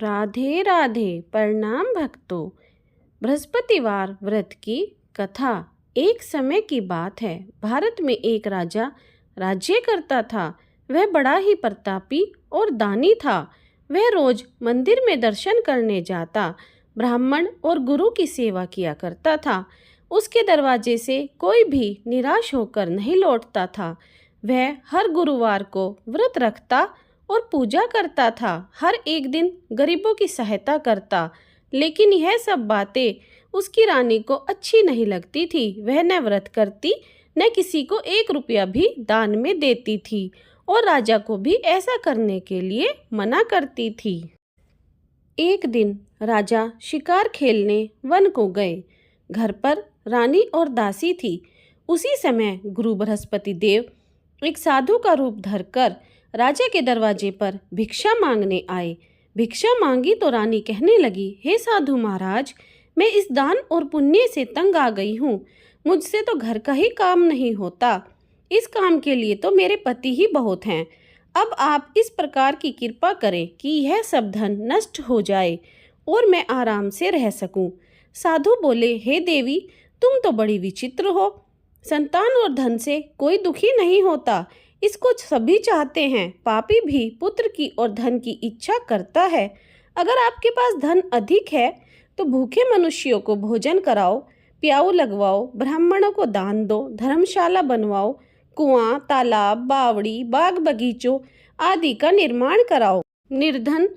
राधे राधे। प्रणाम भक्तों। बृहस्पतिवार व्रत की कथा। एक समय की बात है, भारत में एक राजा राज्य करता था। वह बड़ा ही प्रतापी और दानी था। वह रोज मंदिर में दर्शन करने जाता, ब्राह्मण और गुरु की सेवा किया करता था। उसके दरवाजे से कोई भी निराश होकर नहीं लौटता था। वह हर गुरुवार को व्रत रखता और पूजा करता था। हर एक दिन गरीबों की सहायता करता, लेकिन यह सब बातें उसकी रानी को अच्छी नहीं लगती थी। वह न व्रत करती, न किसी को 1 रुपया भी दान में देती थी और राजा को भी ऐसा करने के लिए मना करती थी। एक दिन राजा शिकार खेलने वन को गए। घर पर रानी और दासी थी। उसी समय गुरु बृहस्पति देव एक साधु का रूप धरकर राजा के दरवाजे पर भिक्षा मांगने आए। भिक्षा मांगी तो रानी कहने लगी, हे साधु महाराज, मैं इस दान और पुण्य से तंग आ गई हूँ। मुझसे तो घर का ही काम नहीं होता। इस काम के लिए तो मेरे पति ही बहुत हैं। अब आप इस प्रकार की कृपा करें कि यह सब धन नष्ट हो जाए और मैं आराम से रह सकूं। साधु बोले, हे देवी, तुम तो बड़ी विचित्र हो। संतान और धन से कोई दुखी नहीं होता, इसको सभी चाहते हैं। पापी भी पुत्र की और धन की इच्छा करता है। अगर आपके पास धन अधिक है तो भूखे मनुष्यों को भोजन कराओ, प्याऊ लगवाओ, ब्राह्मणों को दान दो, धर्मशाला बनवाओ, कुआं, तालाब, बावड़ी, बाग बगीचों आदि का निर्माण कराओ। निर्धन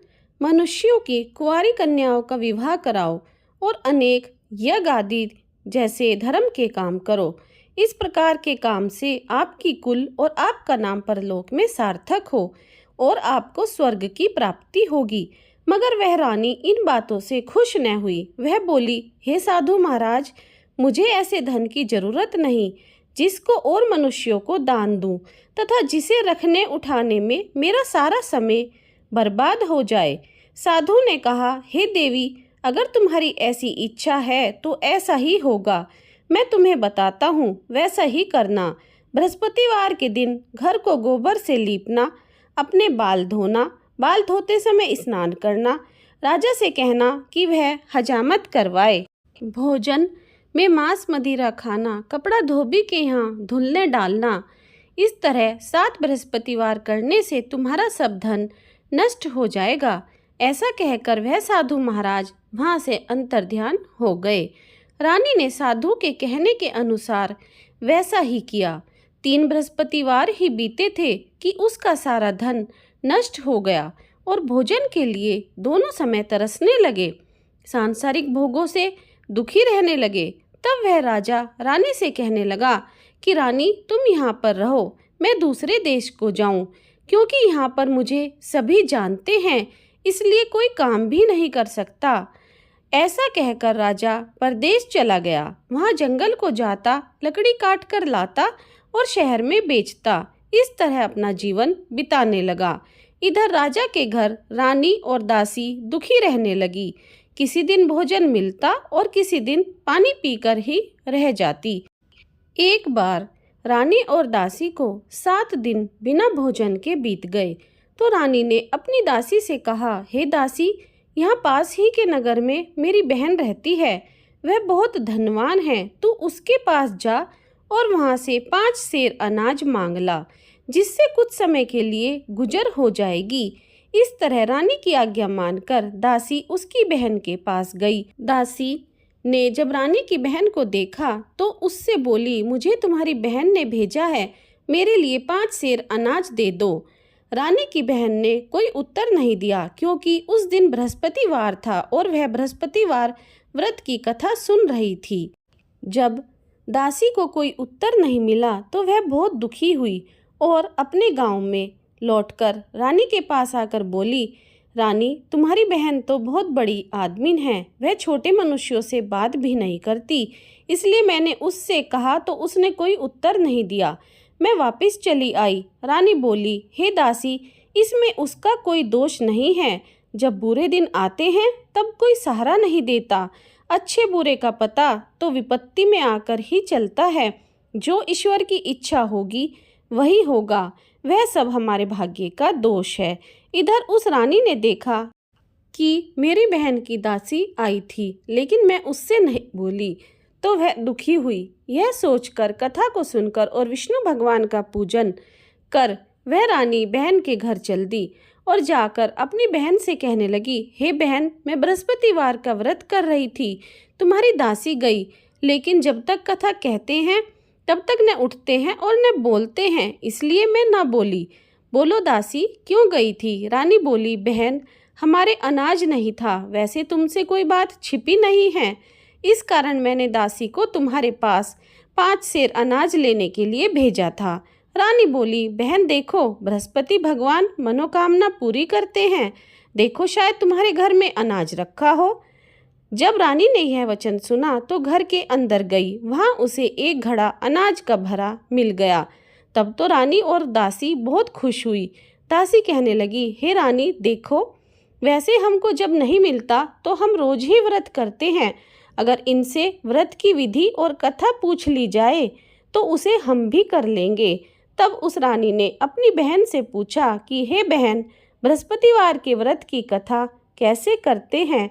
मनुष्यों की कुंवारी कन्याओं का विवाह कराओ और अनेक यज्ञ आदि जैसे धर्म के काम करो। इस प्रकार के काम से आपकी कुल और आपका नाम परलोक में सार्थक हो और आपको स्वर्ग की प्राप्ति होगी। मगर वह रानी इन बातों से खुश न हुई। वह बोली, हे साधु महाराज, मुझे ऐसे धन की जरूरत नहीं जिसको और मनुष्यों को दान दूं तथा जिसे रखने उठाने में मेरा सारा समय बर्बाद हो जाए। साधु ने कहा, हे देवी, अगर तुम्हारी ऐसी इच्छा है तो ऐसा ही होगा। मैं तुम्हें बताता हूँ, वैसा ही करना। बृहस्पतिवार के दिन घर को गोबर से लीपना, अपने बाल धोना, बाल धोते समय स्नान करना, राजा से कहना कि वह हजामत करवाए, भोजन में मांस मदिरा खाना, कपड़ा धोबी के यहाँ धुलने डालना। इस तरह 7 बृहस्पतिवार करने से तुम्हारा सब धन नष्ट हो जाएगा। ऐसा कहकर वह साधु महाराज वहाँ से अंतर्ध्यान हो गए। रानी ने साधु के कहने के अनुसार वैसा ही किया। 3 बृहस्पतिवार ही बीते थे कि उसका सारा धन नष्ट हो गया और भोजन के लिए दोनों समय तरसने लगे। सांसारिक भोगों से दुखी रहने लगे। तब वह राजा रानी से कहने लगा कि रानी, तुम यहाँ पर रहो, मैं दूसरे देश को जाऊँ, क्योंकि यहाँ पर मुझे सभी जानते हैं, इसलिए कोई काम भी नहीं कर सकता। ऐसा कहकर राजा परदेश चला गया। वहाँ जंगल को जाता, लकड़ी काट कर लाता और शहर में बेचता। इस तरह अपना जीवन बिताने लगा। इधर राजा के घर रानी और दासी दुखी रहने लगी। किसी दिन भोजन मिलता और किसी दिन पानी पीकर ही रह जाती। एक बार रानी और दासी को 7 दिन बिना भोजन के बीत गए तो रानी ने अपनी दासी से कहा, हे दासी, यहाँ पास ही के नगर में मेरी बहन रहती है। वह बहुत धनवान है। तू उसके पास जा और वहाँ से 5 सेर अनाज मांग ला, जिससे कुछ समय के लिए गुजर हो जाएगी। इस तरह रानी की आज्ञा मानकर दासी उसकी बहन के पास गई। दासी ने जब रानी की बहन को देखा तो उससे बोली, मुझे तुम्हारी बहन ने भेजा है, मेरे लिए 5 सेर अनाज दे दो। रानी की बहन ने कोई उत्तर नहीं दिया, क्योंकि उस दिन बृहस्पतिवार था और वह बृहस्पतिवार व्रत की कथा सुन रही थी। जब दासी को कोई उत्तर नहीं मिला तो वह बहुत दुखी हुई और अपने गांव में लौटकर रानी के पास आकर बोली, रानी, तुम्हारी बहन तो बहुत बड़ी आदमीन है। वह छोटे मनुष्यों से बात भी नहीं करती, इसलिए मैंने उससे कहा तो उसने कोई उत्तर नहीं दिया। मैं वापस चली आई। रानी बोली, हे दासी, इसमें उसका कोई दोष नहीं है। जब बुरे दिन आते हैं तब कोई सहारा नहीं देता। अच्छे बुरे का पता तो विपत्ति में आकर ही चलता है। जो ईश्वर की इच्छा होगी वही होगा। वह सब हमारे भाग्य का दोष है। इधर उस रानी ने देखा कि मेरी बहन की दासी आई थी, लेकिन मैं उससे नहीं बोली तो वह दुखी हुई। यह सोचकर, कथा को सुनकर और विष्णु भगवान का पूजन कर वह रानी बहन के घर चल दी और जाकर अपनी बहन से कहने लगी, हे बहन, मैं बृहस्पतिवार का व्रत कर रही थी, तुम्हारी दासी गई, लेकिन जब तक कथा कहते हैं तब तक न उठते हैं और न बोलते हैं, इसलिए मैं न बोली। बोलो दासी, क्यों गई थी? रानी बोली, बहन, हमारे अनाज नहीं था, वैसे तुमसे कोई बात छिपी नहीं है, इस कारण मैंने दासी को तुम्हारे पास 5 सेर अनाज लेने के लिए भेजा था। रानी बोली, बहन देखो, बृहस्पति भगवान मनोकामना पूरी करते हैं, देखो शायद तुम्हारे घर में अनाज रखा हो। जब रानी ने यह वचन सुना तो घर के अंदर गई, वहाँ उसे एक घड़ा अनाज का भरा मिल गया। तब तो रानी और दासी बहुत खुश हुई। दासी कहने लगी, हे रानी देखो, वैसे हमको जब नहीं मिलता तो हम रोज ही व्रत करते हैं, अगर इनसे व्रत की विधि और कथा पूछ ली जाए तो उसे हम भी कर लेंगे। तब उस रानी ने अपनी बहन से पूछा कि हे बहन, बृहस्पतिवार के व्रत की कथा कैसे करते हैं?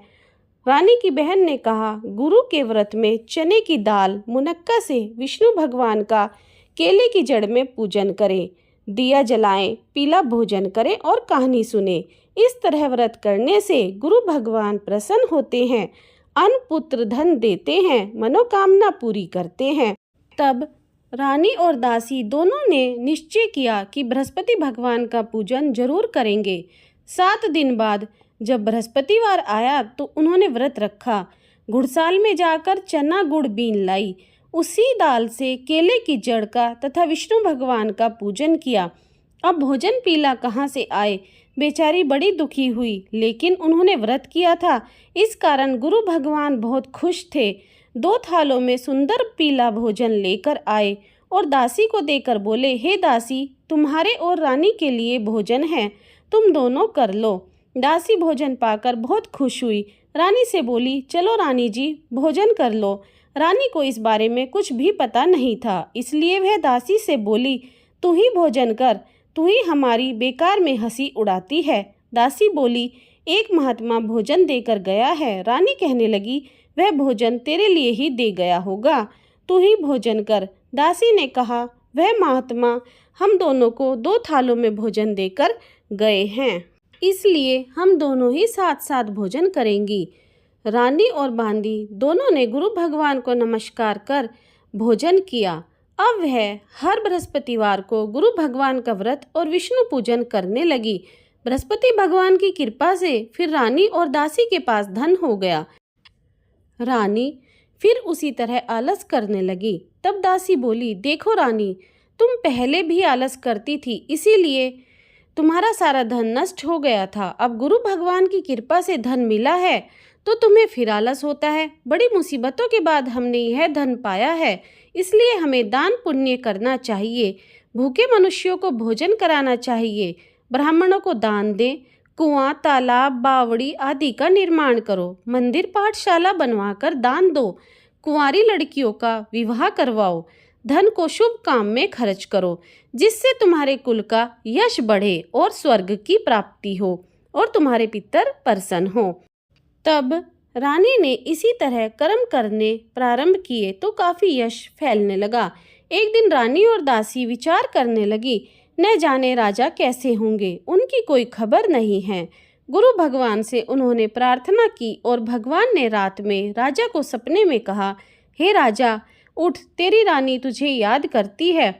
रानी की बहन ने कहा, गुरु के व्रत में चने की दाल मुनक्का से विष्णु भगवान का केले की जड़ में पूजन करें, दिया जलाएं, पीला भोजन करें और कहानी सुने। इस तरह व्रत करने से गुरु भगवान प्रसन्न होते हैं, अन्न पुत्र धन देते हैं, मनोकामना पूरी करते हैं। तब रानी और दासी दोनों ने निश्चय किया कि बृहस्पति भगवान का पूजन जरूर करेंगे। 7 दिन बाद जब बृहस्पतिवार आया तो उन्होंने व्रत रखा, घुड़साल में जाकर चना गुड़ बीन लाई, उसी दाल से केले की जड़ का तथा विष्णु भगवान का पूजन किया। अब भोजन पीला कहाँ से आए? बेचारी बड़ी दुखी हुई, लेकिन उन्होंने व्रत किया था, इस कारण गुरु भगवान बहुत खुश थे। 2 थालों में सुंदर पीला भोजन लेकर आए और दासी को देकर बोले, हे दासी, तुम्हारे और रानी के लिए भोजन है, तुम दोनों कर लो। दासी भोजन पाकर बहुत खुश हुई। रानी से बोली, चलो रानी जी, भोजन कर लो। रानी को इस बारे में कुछ भी पता नहीं था, इसलिए वह दासी से बोली, तू ही भोजन कर, तू ही हमारी बेकार में हंसी उड़ाती है। दासी बोली, एक महात्मा भोजन देकर गया है। रानी कहने लगी, वह भोजन तेरे लिए ही दे गया होगा, तू ही भोजन कर। दासी ने कहा, वह महात्मा हम दोनों को 2 थालों में भोजन देकर गए हैं, इसलिए हम दोनों ही साथ साथ भोजन करेंगी। रानी और बांदी दोनों ने गुरु भगवान को नमस्कार कर भोजन किया। अब वह हर बृहस्पतिवार को गुरु भगवान का व्रत और विष्णु पूजन करने लगी। बृहस्पति भगवान की कृपा से फिर रानी और दासी के पास धन हो गया। रानी फिर उसी तरह आलस करने लगी। तब दासी बोली, देखो रानी, तुम पहले भी आलस करती थी, इसीलिए तुम्हारा सारा धन नष्ट हो गया था। अब गुरु भगवान की कृपा से धन मिला है तो तुम्हें फिर आलस होता है। बड़ी मुसीबतों के बाद हमने यह धन पाया है, इसलिए हमें दान पुण्य करना चाहिए, भूखे मनुष्यों को भोजन कराना चाहिए, ब्राह्मणों को दान दें, कुआं, तालाब, बावड़ी आदि का निर्माण करो, मंदिर पाठशाला बनवाकर दान दो, कुंवारी लड़कियों का विवाह करवाओ, धन को शुभ काम में खर्च करो, जिससे तुम्हारे कुल का यश बढ़े और स्वर्ग की प्राप्ति हो और तुम्हारे पितर प्रसन्न हो। तब रानी ने इसी तरह कर्म करने प्रारंभ किए तो काफी यश फैलने लगा। एक दिन रानी और दासी विचार करने लगी, न जाने राजा कैसे होंगे, उनकी कोई खबर नहीं है। गुरु भगवान से उन्होंने प्रार्थना की और भगवान ने रात में राजा को सपने में कहा, हे राजा, उठ, तेरी रानी तुझे याद करती है,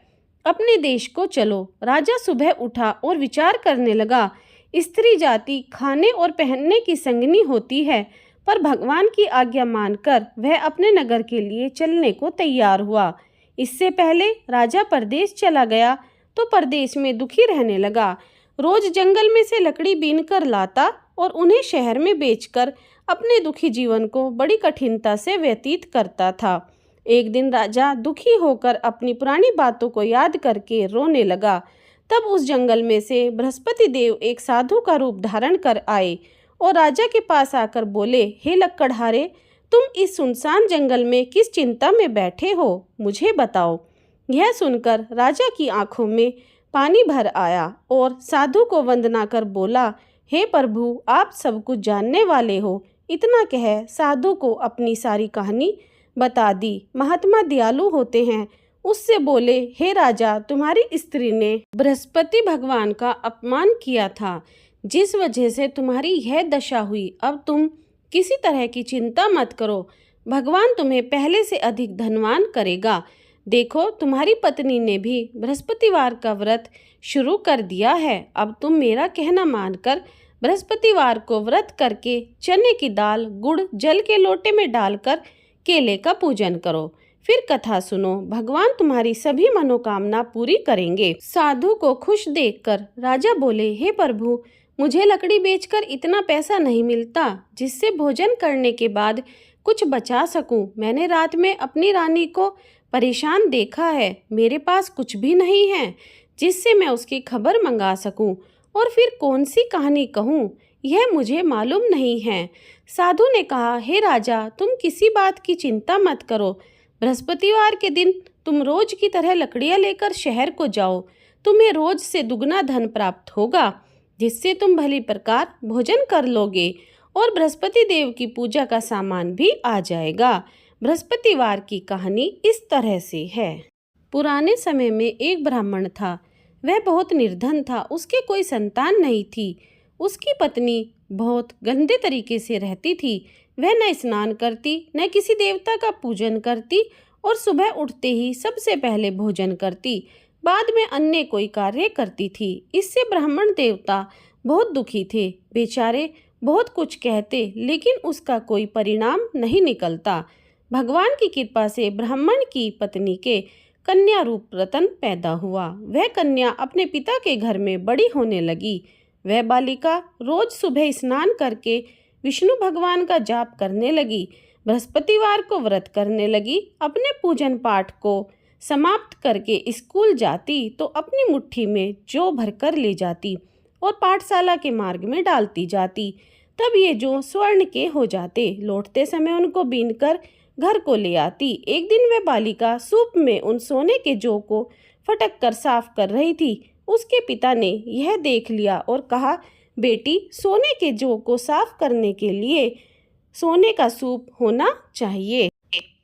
अपने देश को चलो। राजा सुबह उठा और विचार करने लगा, स्त्री जाति खाने और पहनने की संगनी होती है, पर भगवान की आज्ञा मानकर वह अपने नगर के लिए चलने को तैयार हुआ। इससे पहले राजा परदेश चला गया तो परदेश में दुखी रहने लगा। रोज जंगल में से लकड़ी बीन कर लाता और उन्हें शहर में बेचकर अपने दुखी जीवन को बड़ी कठिनता से व्यतीत करता था। एक दिन राजा दुखी होकर अपनी पुरानी बातों को याद करके रोने लगा। तब उस जंगल में से बृहस्पति देव एक साधु का रूप धारण कर आए और राजा के पास आकर बोले, हे लक्कड़हारे, तुम इस सुनसान जंगल में किस चिंता में बैठे हो, मुझे बताओ। यह सुनकर राजा की आंखों में पानी भर आया और साधु को वंदना कर बोला, हे प्रभु, आप सब कुछ जानने वाले हो। इतना कह साधु को अपनी सारी कहानी बता दी। महात्मा दयालु होते हैं। उससे बोले, हे राजा, तुम्हारी स्त्री ने बृहस्पति भगवान का अपमान किया था, जिस वजह से तुम्हारी यह दशा हुई। अब तुम किसी तरह की चिंता मत करो, भगवान तुम्हें पहले से अधिक धनवान करेगा। देखो, तुम्हारी पत्नी ने भी बृहस्पतिवार का व्रत शुरू कर दिया है। अब तुम मेरा कहना मानकर बृहस्पतिवार को व्रत करके चने की दाल, गुड़ जल के लोटे में डालकर केले का पूजन करो। फिर कथा सुनो, भगवान तुम्हारी सभी मनोकामना पूरी करेंगे। साधु को खुश देखकर राजा बोले, हे प्रभु, मुझे लकड़ी बेचकर इतना पैसा नहीं मिलता जिससे भोजन करने के बाद कुछ बचा सकूं। मैंने रात में अपनी रानी को परेशान देखा है। मेरे पास कुछ भी नहीं है जिससे मैं उसकी खबर मंगा सकूं, और फिर कौन सी कहानी कहूं, यह मुझे मालूम नहीं है। साधु ने कहा, हे राजा, तुम किसी बात की चिंता मत करो। बृहस्पतिवार के दिन तुम रोज की तरह लकड़ियां लेकर शहर को जाओ। तुम्हें रोज से दुगना धन प्राप्त होगा, जिससे तुम भली प्रकार भोजन कर लोगे और बृहस्पति देव की पूजा का सामान भी आ जाएगा। बृहस्पतिवार की कहानी इस तरह से है। पुराने समय में एक ब्राह्मण था। वह बहुत निर्धन था। उसके कोई संतान नहीं थी। उसकी पत्नी बहुत गंदे तरीके से रहती थी। वह न स्नान करती, न किसी देवता का पूजन करती, और सुबह उठते ही सबसे पहले भोजन करती, बाद में अन्य कोई कार्य करती थी। इससे ब्राह्मण देवता बहुत दुखी थे। बेचारे बहुत कुछ कहते, लेकिन उसका कोई परिणाम नहीं निकलता। भगवान की कृपा से ब्राह्मण की पत्नी के कन्या रूप रतन पैदा हुआ। वह कन्या अपने पिता के घर में बड़ी होने लगी। वह बालिका रोज सुबह स्नान करके विष्णु भगवान का जाप करने लगी। बृहस्पतिवार को व्रत करने लगी। अपने पूजन पाठ को समाप्त करके स्कूल जाती तो अपनी मुट्ठी में जौ भरकर ले जाती और पाठशाला के मार्ग में डालती जाती। तब ये जौ स्वर्ण के हो जाते। लौटते समय उनको बीनकर घर को ले आती। एक दिन वह बालिका सूप में उन सोने के जौ को फटक कर साफ कर रही थी। उसके पिता ने यह देख लिया और कहा, बेटी, सोने के जौ को साफ करने के लिए सोने का सूप होना चाहिए।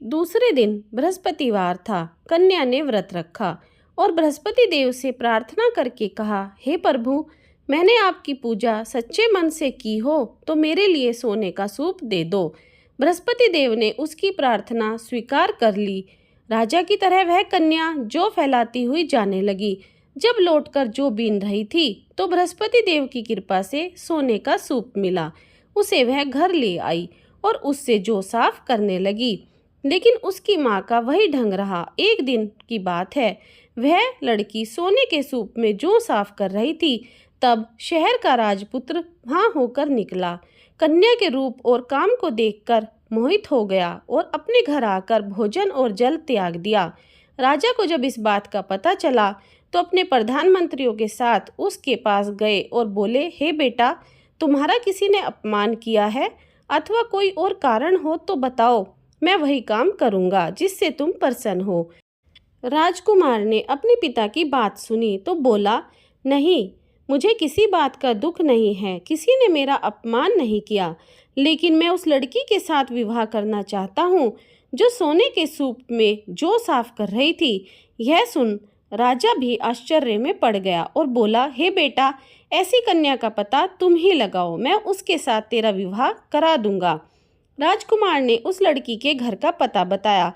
दूसरे दिन बृहस्पतिवार था। कन्या ने व्रत रखा और बृहस्पति देव से प्रार्थना करके कहा, हे प्रभु, मैंने आपकी पूजा सच्चे मन से की हो तो मेरे लिए सोने का सूप दे दो। बृहस्पति देव ने उसकी प्रार्थना स्वीकार कर ली। राजा की तरह वह कन्या जौ फैलाती हुई जाने लगी। जब लौटकर जौ बीन रही थी तो बृहस्पति देव की कृपा से सोने का सूप मिला। उसे वह घर ले आई और उससे जौ साफ करने लगी, लेकिन उसकी माँ का वही ढंग रहा। एक दिन की बात है, वह लड़की सोने के सूप में जौ साफ कर रही थी। तब शहर का राजपुत्र वहाँ होकर निकला। कन्या के रूप और काम को देखकर मोहित हो गया और अपने घर आकर भोजन और जल त्याग दिया। राजा को जब इस बात का पता चला तो अपने प्रधानमंत्रियों के साथ उसके पास गए और बोले, हे बेटा, तुम्हारा किसी ने अपमान किया है अथवा कोई और कारण हो तो बताओ, मैं वही काम करूँगा जिससे तुम प्रसन्न हो। राजकुमार ने अपने पिता की बात सुनी तो बोला, नहीं, मुझे किसी बात का दुख नहीं है। किसी ने मेरा अपमान नहीं किया, लेकिन मैं उस लड़की के साथ विवाह करना चाहता हूँ जो सोने के सूप में जौ साफ कर रही थी। यह सुन राजा भी आश्चर्य में पड़ गया और बोला, हे बेटा, ऐसी कन्या का पता तुम ही लगाओ, मैं उसके साथ तेरा विवाह करा दूंगा। राजकुमार ने उस लड़की के घर का पता बताया।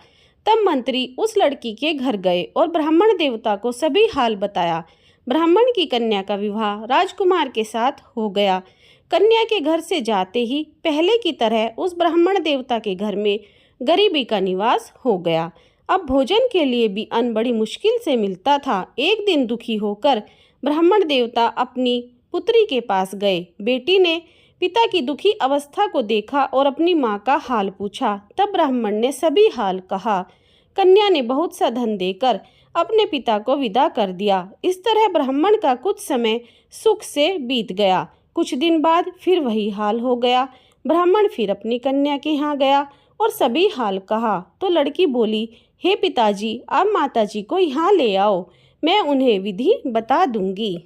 तब मंत्री उस लड़की के घर गए और ब्राह्मण देवता को सभी हाल बताया। ब्राह्मण की कन्या का विवाह राजकुमार के साथ हो गया। कन्या के घर से जाते ही पहले की तरह उस ब्राह्मण देवता के घर में गरीबी का निवास हो गया। अब भोजन के लिए भी अन्न बड़ी मुश्किल से मिलता था। एक दिन दुखी होकर ब्राह्मण देवता अपनी पुत्री के पास गए। बेटी ने पिता की दुखी अवस्था को देखा और अपनी माँ का हाल पूछा। तब ब्राह्मण ने सभी हाल कहा। कन्या ने बहुत सा धन देकर अपने पिता को विदा कर दिया। इस तरह ब्राह्मण का कुछ समय सुख से बीत गया। कुछ दिन बाद फिर वही हाल हो गया। ब्राह्मण फिर अपनी कन्या के यहाँ गया और सभी हाल कहा तो लड़की बोली, हे पिताजी, आप माताजी को यहाँ ले आओ, मैं उन्हें विधि बता दूंगी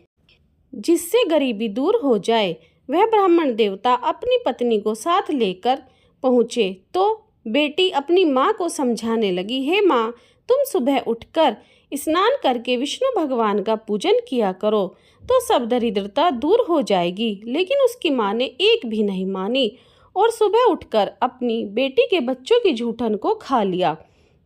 जिससे गरीबी दूर हो जाए। वह ब्राह्मण देवता अपनी पत्नी को साथ लेकर पहुँचे तो बेटी अपनी माँ को समझाने लगी, हे माँ, तुम सुबह उठकर स्नान करके विष्णु भगवान का पूजन किया करो तो सब दरिद्रता दूर हो जाएगी। लेकिन उसकी माँ ने एक भी नहीं मानी और सुबह उठकर अपनी बेटी के बच्चों की जूठन को खा लिया।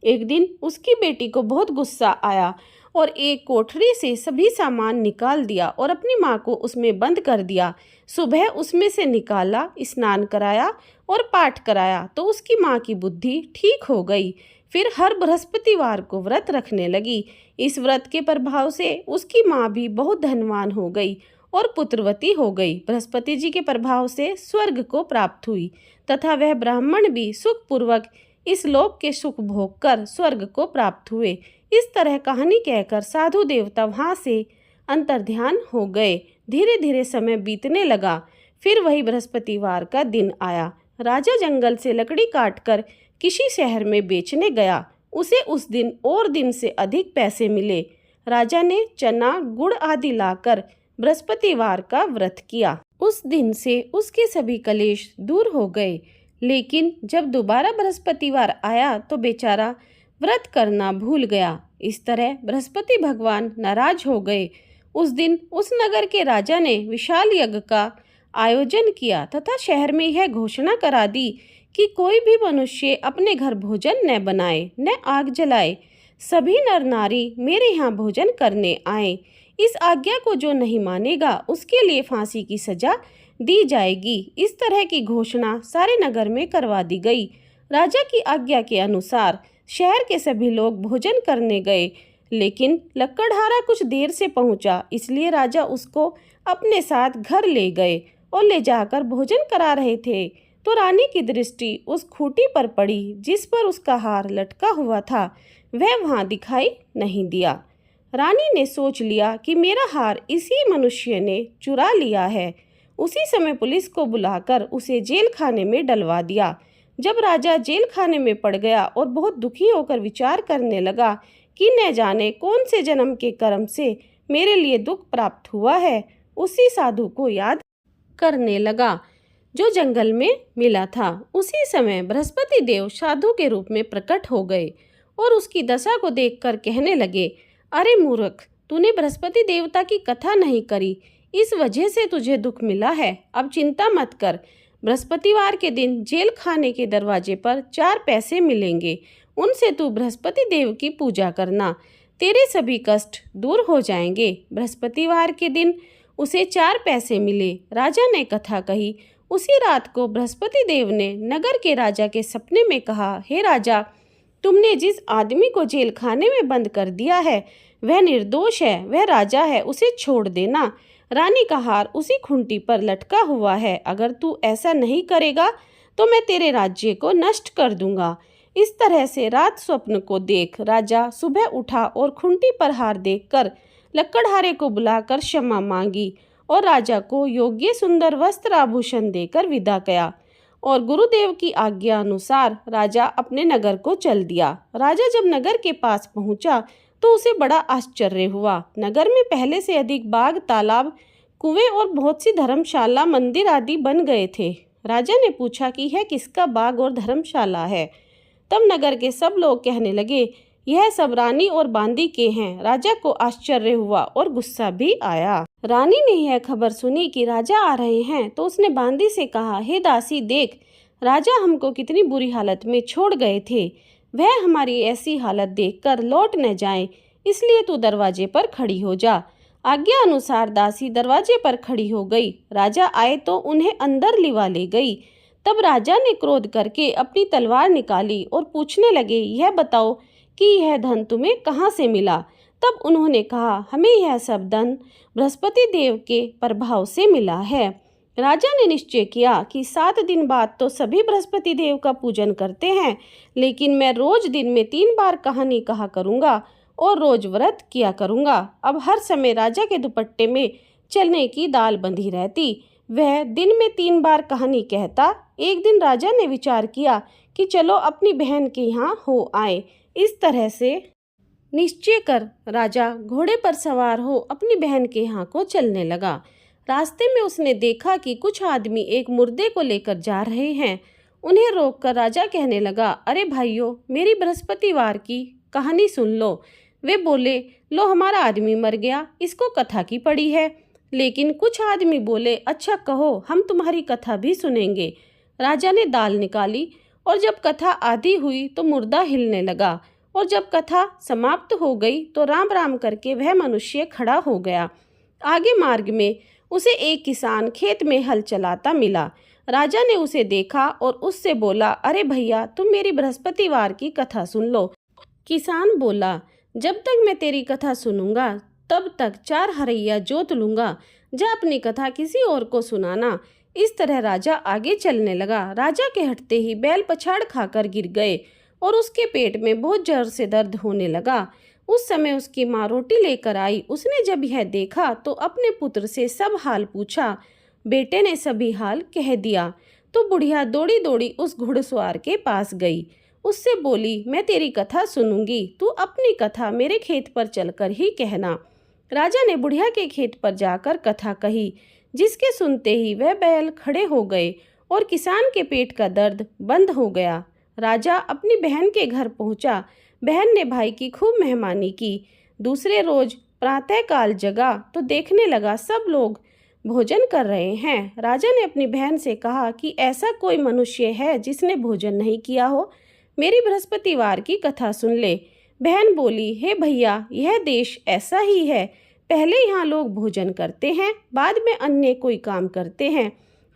एक दिन उसकी बेटी को बहुत गुस्सा आया और एक कोठरी से सभी सामान निकाल दिया और अपनी माँ को उसमें बंद कर दिया। सुबह उसमें से निकाला, स्नान कराया और पाठ कराया तो उसकी माँ की बुद्धि ठीक हो गई। फिर हर बृहस्पतिवार को व्रत रखने लगी। इस व्रत के प्रभाव से उसकी माँ भी बहुत धनवान हो गई और पुत्रवती हो गई। बृहस्पति जी के प्रभाव से स्वर्ग को प्राप्त हुई तथा वह ब्राह्मण भी सुखपूर्वक इस लोक के सुख भोग कर स्वर्ग को प्राप्त हुए। इस तरह कहानी कहकर साधु देवता वहाँ से अंतर्ध्यान हो गए। धीरे धीरे समय बीतने लगा। फिर वही बृहस्पतिवार का दिन आया। राजा जंगल से लकड़ी काटकर किसी शहर में बेचने गया। उसे उस दिन और दिन से अधिक पैसे मिले। राजा ने चना, गुड़ आदि लाकर बृहस्पतिवार का व्रत किया। उस दिन से उसके सभी कलेश दूर हो गए। लेकिन जब दोबारा बृहस्पतिवार आया तो बेचारा व्रत करना भूल गया। इस तरह बृहस्पति भगवान नाराज हो गए। उस दिन उस नगर के राजा ने विशाल यज्ञ का आयोजन किया तथा शहर में यह घोषणा करा दी कि कोई भी मनुष्य अपने घर भोजन न बनाए न आग जलाए। सभी नर नारी मेरे यहाँ भोजन करने आए। इस आज्ञा को जो नहीं मानेगा उसके लिए फांसी की सजा दी जाएगी। इस तरह की घोषणा सारे नगर में करवा दी गई। राजा की आज्ञा के अनुसार शहर के सभी लोग भोजन करने गए, लेकिन लकड़हारा कुछ देर से पहुंचा, इसलिए राजा उसको अपने साथ घर ले गए और ले जाकर भोजन करा रहे थे तो रानी की दृष्टि उस खूंटी पर पड़ी जिस पर उसका हार लटका हुआ था। वह वहां दिखाई नहीं दिया। रानी ने सोच लिया कि मेरा हार इसी मनुष्य ने चुरा लिया है। उसी समय पुलिस को बुलाकर उसे जेल खाने में डलवा दिया। जब राजा जेल खाने में पड़ गया और बहुत दुखी होकर विचार करने लगा कि न जाने कौन से जन्म के कर्म से मेरे लिए दुख प्राप्त हुआ है, उसी साधु को याद करने लगा जो जंगल में मिला था। उसी समय बृहस्पति देव साधु के रूप में प्रकट हो गए और उसकी दशा को देखकर कहने लगे, अरे मूर्ख, तूने बृहस्पति देवता की कथा नहीं करी, इस वजह से तुझे दुख मिला है। अब चिंता मत कर। बृहस्पतिवार के दिन जेल खाने के दरवाजे पर 4 पैसे मिलेंगे, उनसे तू बृहस्पति देव की पूजा करना, तेरे सभी कष्ट दूर हो जाएंगे। बृहस्पतिवार के दिन उसे 4 पैसे मिले। राजा ने कथा कही। उसी रात को बृहस्पति देव ने नगर के राजा के सपने में कहा, हे राजा, तुमने जिस आदमी को जेल खाने में बंद कर दिया है वह निर्दोष है, वह राजा है, उसे छोड़ देना। रानी का हार उसी खूंटी पर लटका हुआ है। अगर तू ऐसा नहीं करेगा तो मैं तेरे राज्य को नष्ट कर दूंगा। इस तरह से रात स्वप्न को देख राजा सुबह उठा और खूंटी पर हार देखकर लकड़हारे को बुलाकर क्षमा मांगी और राजा को योग्य सुंदर वस्त्र आभूषण देकर विदा किया और गुरुदेव की आज्ञा अनुसार राजा अपने नगर को चल दिया। राजा जब नगर के पास पहुंचा तो उसे बड़ा आश्चर्य हुआ। नगर में पहले से अधिक बाग, तालाब, कुएं और बहुत सी धर्मशाला, मंदिर आदि बन गए थे। राजा ने पूछा कि यह किसका बाग और धर्मशाला है। तब नगर के सब लोग कहने लगे, यह सब रानी और बांदी के हैं। राजा को आश्चर्य हुआ और गुस्सा भी आया। रानी ने यह खबर सुनी कि राजा आ रहे हैं तो उसने बांदी से कहा, हे दासी, देख, राजा हमको कितनी बुरी हालत में छोड़ गए थे। वह हमारी ऐसी हालत देखकर लौट न जाएं, इसलिए तू दरवाजे पर खड़ी हो जा। आज्ञा अनुसार दासी दरवाजे पर खड़ी हो गई। राजा आए तो उन्हें अंदर लिवा ले गई। तब राजा ने क्रोध करके अपनी तलवार निकाली और पूछने लगे, यह बताओ कि यह धन तुम्हें कहाँ से मिला। तब उन्होंने कहा, हमें यह सब धन बृहस्पति देव के प्रभाव से मिला है। राजा ने निश्चय किया कि 7 दिन बाद तो सभी बृहस्पति देव का पूजन करते हैं, लेकिन मैं रोज दिन में 3 बार कहानी कहा करूँगा और रोज व्रत किया करूँगा। अब हर समय राजा के दुपट्टे में चने की दाल बंधी रहती। वह दिन में 3 बार कहानी कहता। एक दिन राजा ने विचार किया कि चलो अपनी बहन के यहाँ हो आए। इस तरह से निश्चय कर राजा घोड़े पर सवार हो अपनी बहन के यहाँ को चलने लगा। रास्ते में उसने देखा कि कुछ आदमी एक मुर्दे को लेकर जा रहे हैं। उन्हें रोककर राजा कहने लगा, अरे भाइयों, मेरी बृहस्पतिवार की कहानी सुन लो। वे बोले, लो हमारा आदमी मर गया, इसको कथा की पड़ी है। लेकिन कुछ आदमी बोले, अच्छा कहो, हम तुम्हारी कथा भी सुनेंगे। राजा ने दाल निकाली और जब कथा आधी हुई तो मुर्दा हिलने लगा, और जब कथा समाप्त हो गई तो राम राम करके वह मनुष्य खड़ा हो गया। आगे मार्ग में उसे एक किसान खेत में हल चलाता मिला। राजा ने उसे देखा और उससे बोला, अरे भैया, तुम मेरी बृहस्पतिवार की कथा सुन लो। किसान बोला, जब तक मैं तेरी कथा सुनूंगा तब तक 4 हरैया जोत लूंगा, जा अपनी कथा किसी और को सुनाना। इस तरह राजा आगे चलने लगा। राजा के हटते ही बैल पछाड़ खाकर गिर गए और उसके पेट में बहुत जोर से दर्द होने लगा। उस समय उसकी माँ रोटी लेकर आई। उसने जब यह देखा तो अपने पुत्र से सब हाल पूछा। बेटे ने सभी हाल कह दिया तो बुढ़िया दौड़ी दौड़ी उस घुड़सवार के पास गई। उससे बोली, मैं तेरी कथा सुनूंगी, तू अपनी कथा मेरे खेत पर चलकर ही कहना। राजा ने बुढ़िया के खेत पर जाकर कथा कही, जिसके सुनते ही वह बैल खड़े हो गए और किसान के पेट का दर्द बंद हो गया। राजा अपनी बहन के घर पहुंचा। बहन ने भाई की खूब मेहमानी की। दूसरे रोज प्रातःकाल जगा तो देखने लगा सब लोग भोजन कर रहे हैं। राजा ने अपनी बहन से कहा कि ऐसा कोई मनुष्य है जिसने भोजन नहीं किया हो, मेरी बृहस्पतिवार की कथा सुन ले। बहन बोली, हे भैया, यह देश ऐसा ही है, पहले यहाँ लोग भोजन करते हैं, बाद में अन्य कोई काम करते हैं।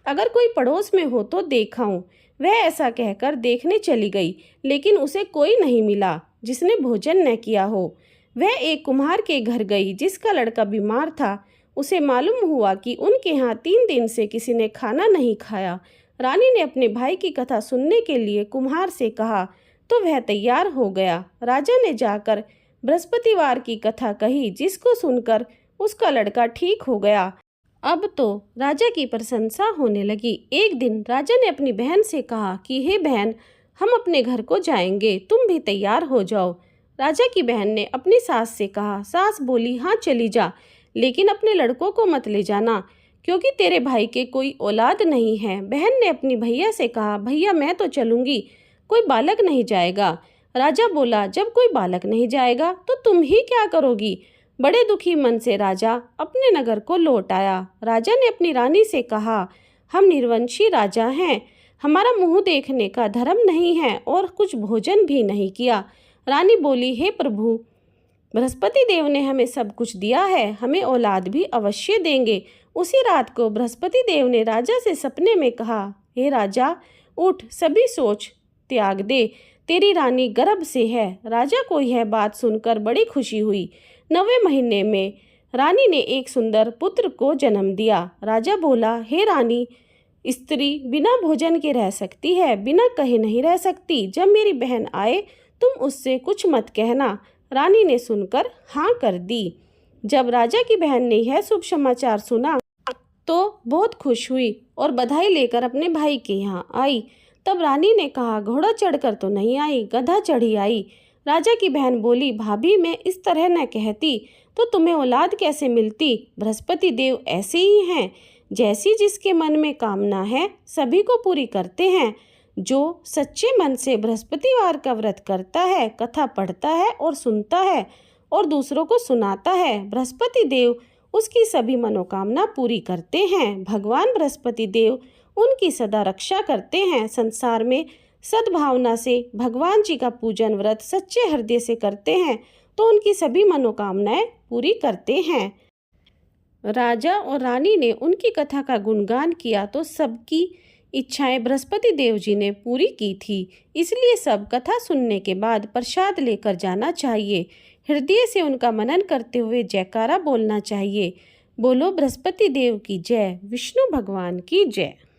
अगर कोई पड़ोस में हो तो देखाऊं। वह ऐसा कहकर देखने चली गई, लेकिन उसे कोई नहीं मिला जिसने भोजन न किया हो। वह एक कुम्हार के घर गई जिसका लड़का बीमार था। उसे मालूम हुआ कि उनके यहाँ 3 दिन से किसी ने खाना नहीं खाया। रानी ने अपने भाई की कथा सुनने के लिए कुम्हार से कहा तो वह तैयार हो गया। राजा ने जाकर बृहस्पतिवार की कथा कही, जिसको सुनकर उसका लड़का ठीक हो गया। अब तो राजा की प्रशंसा होने लगी। एक दिन राजा ने अपनी बहन से कहा कि हे बहन, हम अपने घर को जाएंगे, तुम भी तैयार हो जाओ। राजा की बहन ने अपनी सास से कहा। सास बोली, हाँ चली जा, लेकिन अपने लड़कों को मत ले जाना, क्योंकि तेरे भाई के कोई औलाद नहीं है। बहन ने अपनी भैया से कहा, भैया मैं तो चलूंगी, कोई बालक नहीं जाएगा। राजा बोला, जब कोई बालक नहीं जाएगा तो तुम ही क्या करोगी। बड़े दुखी मन से राजा अपने नगर को लौट आया। राजा ने अपनी रानी से कहा, हम निर्वंशी राजा हैं, हमारा मुंह देखने का धर्म नहीं है और कुछ भोजन भी नहीं किया। रानी बोली, हे प्रभु, बृहस्पति देव ने हमें सब कुछ दिया है, हमें औलाद भी अवश्य देंगे। उसी रात को बृहस्पति देव ने राजा से सपने में कहा, हे राजा, उठ, सभी सोच त्याग दे, तेरी रानी गर्भ से है। राजा को यह बात सुनकर बड़ी खुशी हुई। 9वें महीने में रानी ने एक सुंदर पुत्र को जन्म दिया। राजा बोला, हे रानी, स्त्री बिना भोजन के रह सकती है, बिना कहे नहीं रह सकती। जब मेरी बहन आए तुम उससे कुछ मत कहना। रानी ने सुनकर हाँ कर दी। जब राजा की बहन ने यह शुभ समाचार सुना तो बहुत खुश हुई और बधाई लेकर अपने भाई के यहाँ आई। तब रानी ने कहा, घोड़ा चढ़कर तो नहीं आई, गधा चढ़ी आई। राजा की बहन बोली, भाभी, मैं इस तरह न कहती तो तुम्हें औलाद कैसे मिलती। बृहस्पति देव ऐसे ही हैं, जैसी जिसके मन में कामना है सभी को पूरी करते हैं। जो सच्चे मन से बृहस्पतिवार का व्रत करता है, कथा पढ़ता है और सुनता है और दूसरों को सुनाता है, बृहस्पति देव उसकी सभी मनोकामना पूरी करते हैं। भगवान बृहस्पति देव उनकी सदा रक्षा करते हैं। संसार में सद्भावना से भगवान जी का पूजन व्रत सच्चे हृदय से करते हैं तो उनकी सभी मनोकामनाएं पूरी करते हैं। राजा और रानी ने उनकी कथा का गुणगान किया तो सबकी इच्छाएं बृहस्पति देव जी ने पूरी की थी। इसलिए सब कथा सुनने के बाद प्रसाद लेकर जाना चाहिए। हृदय से उनका मनन करते हुए जयकारा बोलना चाहिए। बोलो बृहस्पति देव की जय, विष्णु भगवान की जय।